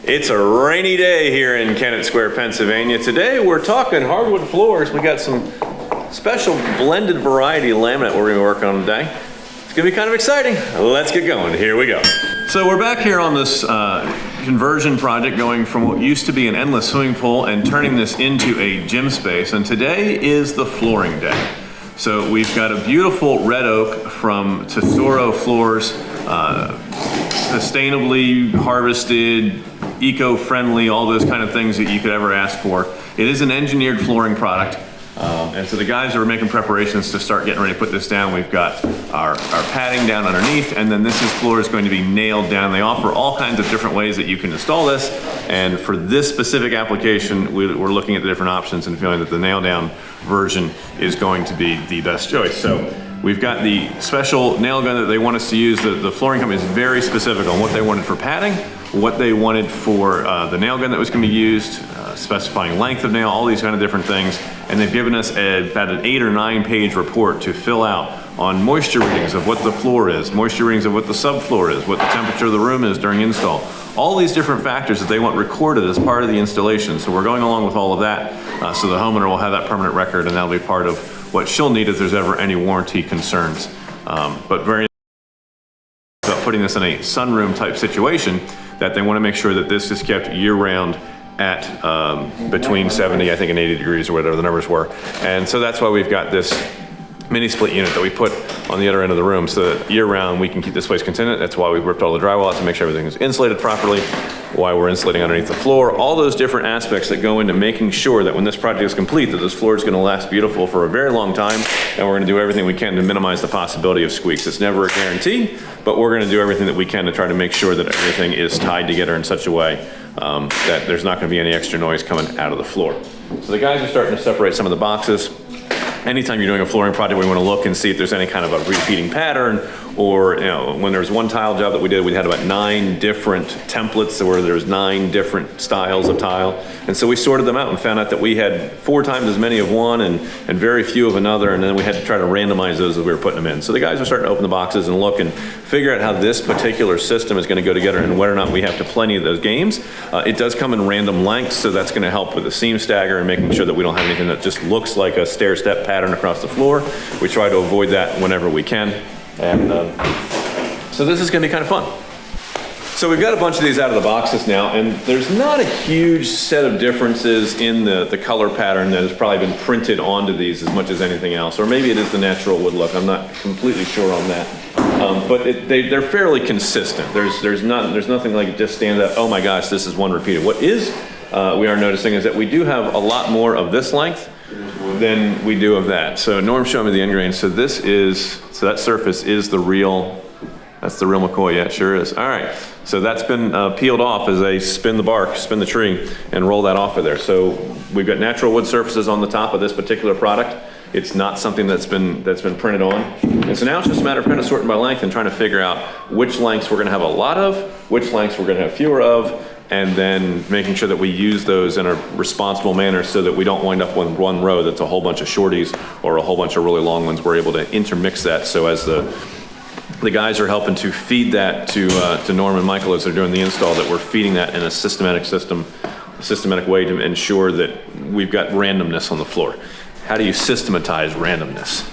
It's a rainy day here in Kennet Square, Pennsylvania. Today we're talking hardwood floors. We got some special blended variety laminate we're going to work on today. It's going to be kind of exciting. Let's get going. Here we go. So we're back here on this conversion project, going from what used to be an endless swimming pool and turning this into a gym space. And today is the flooring day. So we've got a beautiful red oak from 𝗗𝘂𝘀𝘀 floors, sustainably harvested, eco-friendly, all those kind of things that you could ever ask for. It is an engineered flooring product. And so the guys are making preparations to start getting ready to put this down. We've got our padding down underneath, and then this floor is going to be nailed down. They offer all kinds of different ways that you can install this. And for this specific application, we're looking at the different options and feeling that the nail down version is going to be the best choice. So we've got the special nail gun that they want us to use. The flooring company is very specific on what they wanted for padding, what they wanted for the nail gun that was going to be used, specifying length of nail, all these kind of different things. And they've given us about an 8 or 9 page report to fill out on moisture readings of what the floor is, moisture readings of what the subfloor is, what the temperature of the room is during install. All these different factors that they want recorded as part of the installation. So we're going along with all of that, so the homeowner will have that permanent record, and that'll be part of what she'll need if there's ever any warranty concerns. But very about putting this in a sunroom type situation, that they want to make sure that this is kept year round at between 70, I think, and 80 degrees or whatever the numbers were. And so that's why we've got this mini split unit that we put on the other end of the room, so that year round we can keep this place contained. That's why we ripped all the drywall out to make sure everything is insulated properly, why we're insulating underneath the floor, all those different aspects that go into making sure that when this project is complete, that this floor is going to last beautiful for a very long time, and we're going to do everything we can to minimize the possibility of squeaks. It's never a guarantee, but we're going to do everything that we can to try to make sure that everything is tied together in such a way that there's not going to be any extra noise coming out of the floor. So the guys are starting to separate some of the boxes. Anytime you're doing a flooring project, we want to look and see if there's any kind of a repeating pattern, or, you know, when there was one tile job that we did, we had about 9 different templates where there's 9 different styles of tile. And so we sorted them out and found out that we had 4 times as many of one and very few of another, and then we had to try to randomize those as we were putting them in. So the guys are starting to open the boxes and look and figure out how this particular system is going to go together and whether or not we have to play any of those games. It does come in random lengths, so that's going to help with the seam stagger and making sure that we don't have anything that just looks like a stair-step pattern across the floor. We try to avoid that whenever we can. And so this is going to be kind of fun. So we've got a bunch of these out of the boxes now, and there's not a huge set of differences in the color pattern that has probably been printed onto these as much as anything else. Or maybe it is the natural wood look. I'm not completely sure on that. But they're fairly consistent. There's nothing like it just stands out, oh my gosh, this is one repeated. What is we are noticing is that we do have a lot more of this length than we do of that. So Norm's showing me the end grain. So that surface is the real, that's the real 𝗗𝘀, yeah, it sure is. All right, so that's been peeled off as they spin the bark, spin the tree, and roll that off of there. So we've got natural wood surfaces on the top of this particular product. It's not something that's been printed on. And so now it's just a matter of kind of sorting by length and trying to figure out which lengths we're gonna have a lot of, which lengths we're gonna have fewer of, and then making sure that we use those in a responsible manner so that we don't wind up with one row that's a whole bunch of shorties or a whole bunch of really long ones. We're able to intermix that, so as the guys are helping to feed that to Norm and Michael as they're doing the install, that we're feeding that in a systematic way to ensure that we've got randomness on the floor. How do you systematize randomness?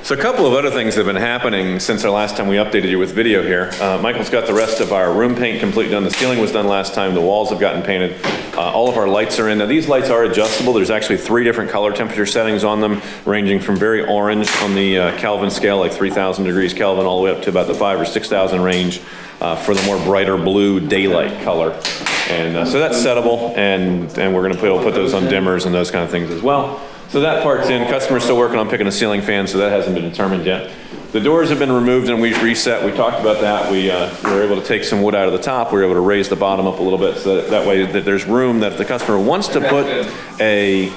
So a couple of other things have been happening since our last time we updated you with video here. Michael's got the rest of our room paint completely done. The ceiling was done last time. The walls have gotten painted. All of our lights are in. Now these lights are adjustable. There's actually 3 different color temperature settings on them, ranging from very orange on the Kelvin scale, like 3,000 degrees Kelvin, all the way up to about the 5,000 or 6,000 range for the more brighter blue daylight color. And so that's settable, and we're going to be able to put those on dimmers and those kind of things as well. So that part's in. Customer's still working on picking a ceiling fan, so that hasn't been determined yet. The doors have been removed and we've reset. We talked about that. We were able to take some wood out of the top. We were able to raise the bottom up a little bit, so that way that there's room that if the customer wants to put a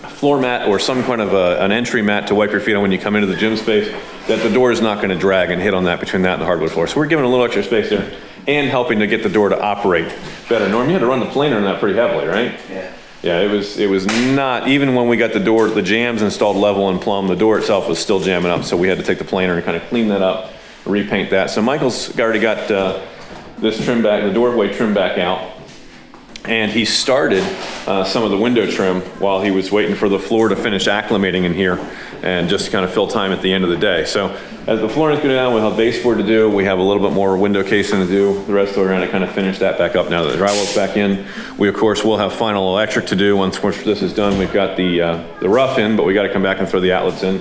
floor mat or some kind of an entry mat to wipe your feet on when you come into the gym space, that the door is not going to drag and hit on that between that and the hardwood floor. So we're giving a little extra space there and helping to get the door to operate better. Norm, you had to run the planer in that pretty heavily, right? Yeah. Yeah, it was not, even when we got the jambs installed level and plumb, the door itself was still jamming up, so we had to take the planer and kind of clean that up, repaint that. So Michael's already got this trim back, the doorway trim back out. And he started some of the window trim while he was waiting for the floor to finish acclimating in here and just to kind of fill time at the end of the day. So as the flooring is going down, we'll have baseboard to do. We have a little bit more window casing to do. The rest of the way around to kind of finish that back up now that the drywall's back in. We, of course, will have final electric to do once this is done. We've got the rough in, but we got to come back and throw the outlets in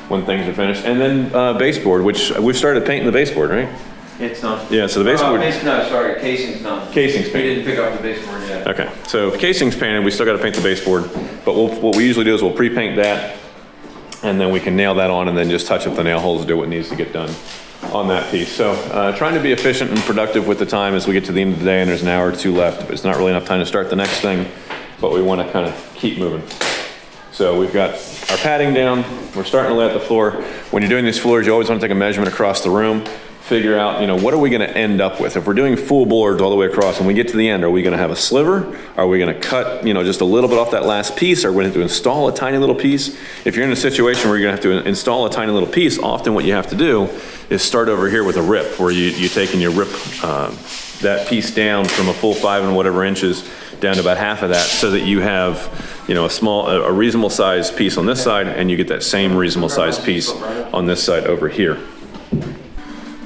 when things are finished. And then baseboard, which we've started painting the baseboard, right? It's done. Yeah, so the baseboard... no, sorry, casing's done. Casing's painted. We didn't pick up the baseboard yet. Okay, so casing's painted, we still got to paint the baseboard, but what we usually do is we'll pre-paint that, and then we can nail that on and then just touch up the nail holes, do what needs to get done on that piece. So trying to be efficient and productive with the time as we get to the end of the day and there's an hour or two left, but it's not really enough time to start the next thing, but we want to kind of keep moving. So we've got our padding down, we're starting to lay out the floor. When you're doing these floors, you always want to take a measurement across the room, figure out, what are we going to end up with? If we're doing full boards all the way across and we get to the end, are we going to have a sliver? Are we going to cut, just a little bit off that last piece? Are we going to have to install a tiny little piece? If you're in a situation where you're going to have to install a tiny little piece, often what you have to do is start over here with a rip, where you take and you rip that piece down from a full 5 and whatever inches down to about half of that, so that you have, a reasonable size piece on this side, and you get that same reasonable size piece on this side over here.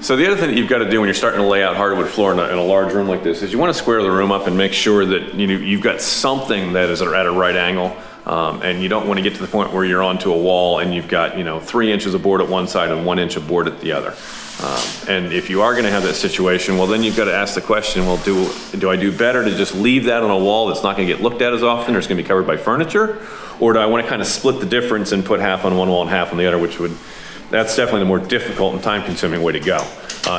So the other thing that you've got to do when you're starting to lay out hardwood floor in a large room like this is you want to square the room up and make sure that you've got something that is at a right angle, and you don't want to get to the point where you're onto a wall and you've got 3 inches of board at one side and 1 inch of board at the other. And if you are going to have that situation, well, then you've got to ask the question, well, do I do better to just leave that on a wall that's not going to get looked at as often, or it's going to be covered by furniture, or do I want to kind of split the difference and put half on one wall and half on the other, that's definitely the more difficult and time-consuming way to go.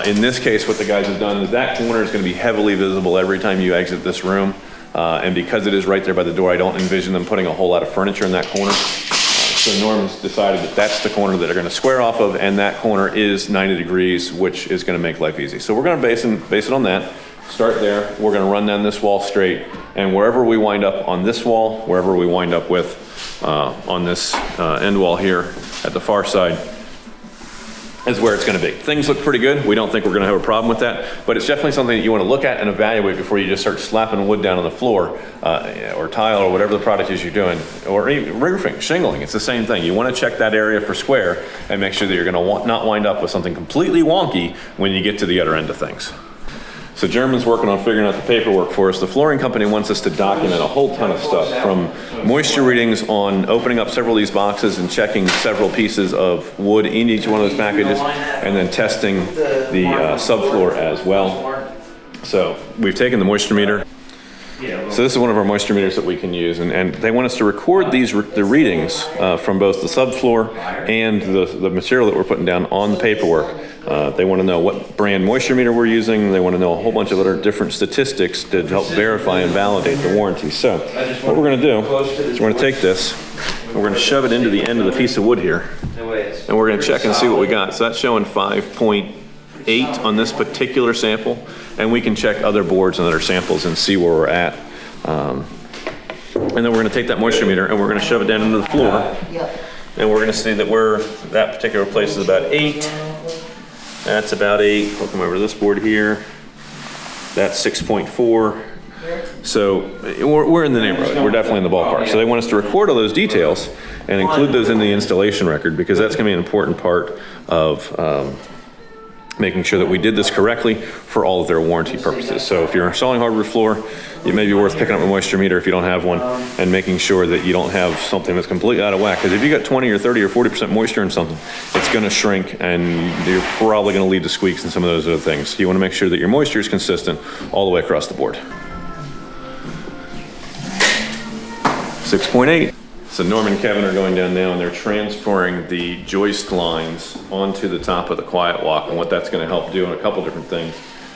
In this case, what the guys have done is that corner is going to be heavily visible every time you exit this room. And because it is right there by the door, I don't envision them putting a whole lot of furniture in that corner. So Norman's decided that that's the corner that they're going to square off of, and that corner is 90 degrees, which is going to make life easy. So we're going to base it on that. Start there. We're going to run down this wall straight, and wherever we wind up on this wall, wherever we wind up with on this end wall here at the far side, is where it's going to be. Things look pretty good. We don't think we're going to have a problem with that, but it's definitely something that you want to look at and evaluate before you just start slapping wood down on the floor, or tile, or whatever the product is you're doing, or even roofing, shingling. It's the same thing. You want to check that area for square and make sure that you're going to not wind up with something completely wonky when you get to the other end of things. So German's working on figuring out the paperwork for us. The flooring company wants us to document a whole ton of stuff, from moisture readings on opening up several of these boxes and checking several pieces of wood in each one of those packages, and then testing the subfloor as well. So we've taken the moisture meter. So this is one of our moisture meters that we can use, and they want us to record the readings from both the subfloor and the material that we're putting down on the paperwork. They want to know what brand moisture meter we're using. They want to know a whole bunch of other different statistics to help verify and validate the warranty. So what we're going to do is we're going to take this and we're going to shove it into the end of the piece of wood here, and we're going to check and see what we got. So that's showing 5.8 on this particular sample, and we can check other boards and other samples and see where we're at. And then we're going to take that moisture meter and we're going to shove it down into the floor, and we're going to see that that particular place is about 8. That's about 8. We'll come over to this board here. That's 6.4. So we're in the neighborhood. We're definitely in the ballpark. So they want us to record all those details and include those in the installation record, because that's going to be an important part of making sure that we did this correctly for all of their warranty purposes. So if you're installing hardwood floor, it may be worth picking up a moisture meter if you don't have one, and making sure that you don't have something that's completely out of whack. Because if you got 20 or 30 or 40% moisture in something, it's going to shrink, and you're probably going to lead to squeaks and some of those other things. You want to make sure that your moisture is consistent all the way across the board. 6.8. So Norm and Kevin are going down now, and they're transferring the joist lines onto the top of the quiet walk, and what that's going to help do in a couple different things.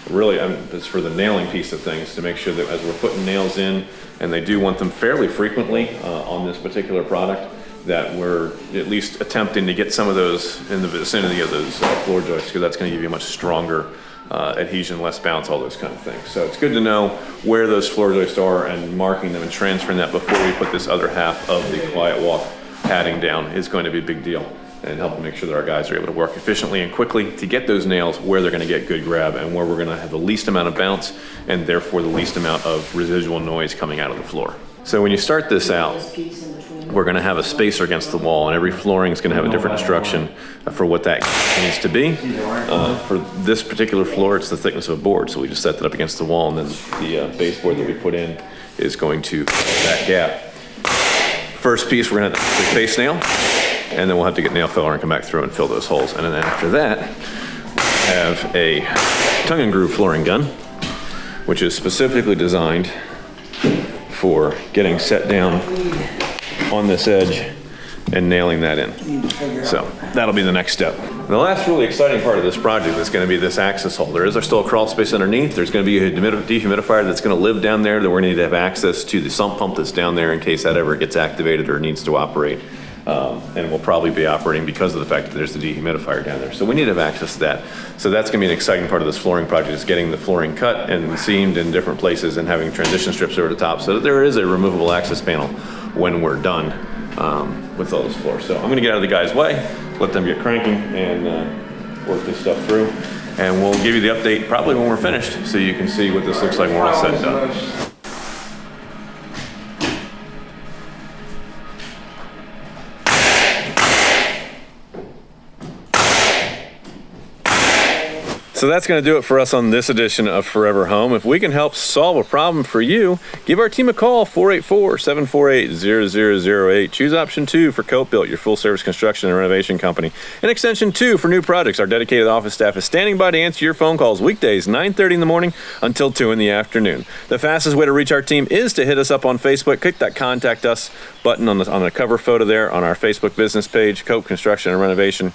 Really, it's for the nailing piece of things, to make sure that as we're putting nails in, and they do want them fairly frequently on this particular product, that we're at least attempting to get some of those in the vicinity of those floor joists, because that's going to give you a much stronger adhesion, less bounce, all those kind of things. So it's good to know where those floor joists are and marking them and transferring that before we put this other half of the quiet walk padding down is going to be a big deal. and helping make sure that our guys are able to work efficiently and quickly to get those nails where they're gonna get good grab and where we're gonna have the least amount of bounce and therefore the least amount of residual noise coming out of the floor. So when you start this out, we're gonna have a spacer against the wall, and every flooring is gonna have a different instruction for what that needs to be. For this particular floor, it's the thickness of a board, so we just set that up against the wall, and then the baseboard that we put in is going to fill that gap. First piece, we're gonna have the face nail, and then we'll have to get nail filler and come back through and fill those holes. And then after that, we have a tongue and groove flooring gun, which is specifically designed for getting set down on this edge and nailing that in. So that'll be the next step. The last really exciting part of this project is going to be this access hole. There is still a crawl space underneath. There's going to be a dehumidifier that's going to live down there that we're going to need to have access to the sump pump that's down there in case that ever gets activated or needs to operate. And we'll probably be operating because of the fact that there's the dehumidifier down there. So we need to have access to that. So that's going to be an exciting part of this flooring project, is getting the flooring cut and seamed in different places and having transition strips over the top so that there is a removable access panel when we're done with all this floor. So I'm going to get out of the guy's way, let them get cranking and work this stuff through. And we'll give you the update probably when we're finished so you can see what this looks like when we're all said and done. So that's going to do it for us on this edition of Forever Home. If we can help solve a problem for you, give our team a call, 484-748-0008. Choose option 2 for Coat-Built, your full-service construction and renovation company. And extension 2 for new projects. Our dedicated office staff is standing by to answer your phone calls weekdays, 9:30 in the morning until 2 in the afternoon. The fastest way to reach our team is to hit us up on Facebook. Click that Contact Us button on the cover photo there on our Facebook business page, Coat Construction and Renovation.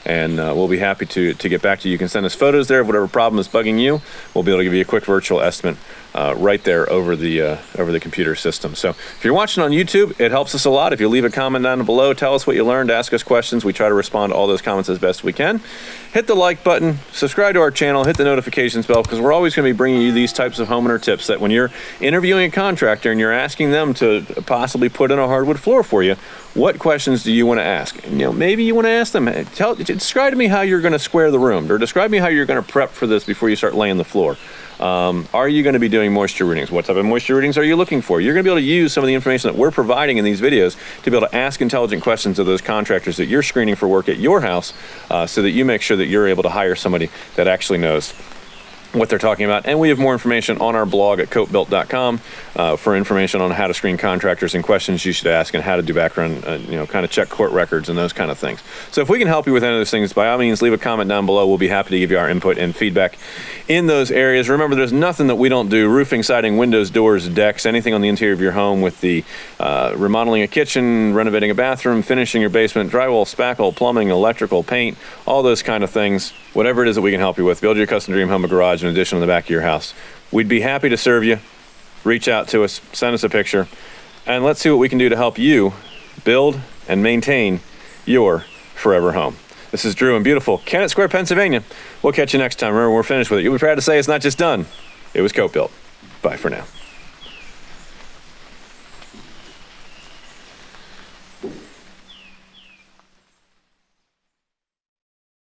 And we'll be happy to get back to you. You can send us photos there of whatever problem is bugging you. We'll be able to give you a quick virtual estimate right there over the computer system. So if you're watching on YouTube, it helps us a lot. If you leave a comment down below, tell us what you learned, ask us questions. We try to respond to all those comments as best we can. Hit the like button, subscribe to our channel, hit the notifications bell, because we're always going to be bringing you these types of homeowner tips that when you're interviewing a contractor and you're asking them to possibly put in a hardwood floor for you, what questions do you want to ask? Maybe you want to ask them, describe to me how you're going to square the room, or describe me how you're going to prep for this before you start laying the floor. Are you going to be doing moisture readings? What type of moisture readings are you looking for? You're going to be able to use some of the information that we're providing in these videos to be able to ask intelligent questions of those contractors that you're screening for work at your house, so that you make sure that you're able to hire somebody that actually knows what they're talking about. And we have more information on our blog at coatbuilt.com for information on how to screen contractors and questions you should ask and how to do background, kind of check court records and those kind of things. So if we can help you with any of those things, by all means, leave a comment down below. We'll be happy to give you our input and feedback in those areas. Remember, there's nothing that we don't do. Roofing, siding, windows, doors, decks, anything on the interior of your home with the remodeling a kitchen, renovating a bathroom, finishing your basement, drywall, spackle, plumbing, electrical, paint, all those kind of things. Whatever it is that we can help you with, build your custom dream home, a garage, an addition on the back of your house. We'd be happy to serve you. Reach out to us, send us a picture, and let's see what we can do to help you build and maintain your forever home. This is Drew in beautiful Kennet Square, Pennsylvania. We'll catch you next time. Remember, we're finished with it. You'll be proud to say it's not just done, it was coat built. Bye for now.